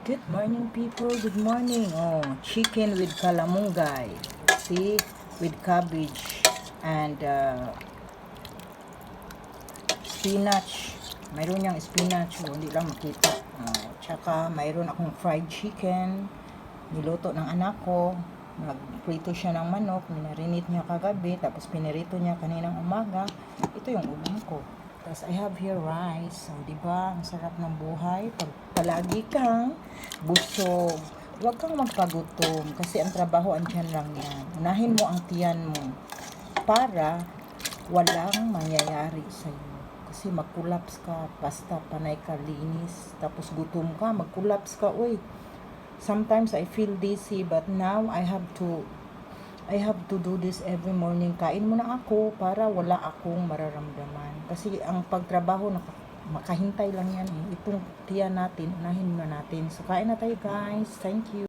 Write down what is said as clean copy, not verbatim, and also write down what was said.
Good morning, people. Good morning. Oh, chicken with kalamungay. See, with cabbage and spinach. Mayroon niyang spinach. Oh, hindi lang makita. Tsaka mayroon akong fried chicken. Niluto ng anak ko. Nagprito siya ng manok. Minarinate niya kagabi. Tapos pinirito niya kaninang umaga. Ito yung ulam ko. Tapos I have here rice. So, diba? Ang sarap ng buhay. Pag palagi kang busog, huwag kang magpagutom. Kasi ang trabaho, andyan lang yan. Unahin mo ang tiyan mo para walang mangyayari sa'yo. Kasi mag-collapse ka, basta panay ka linis. Tapos gutom ka, mag-collapse ka. Uy, sometimes I feel dizzy, but now I have to do this every morning. Kain muna ako para wala akong mararamdaman. Kasi ang pagtrabaho, makahintay lang yan eh. Itong tiyan natin, unahin muna natin. So, kain na tayo guys. Thank you.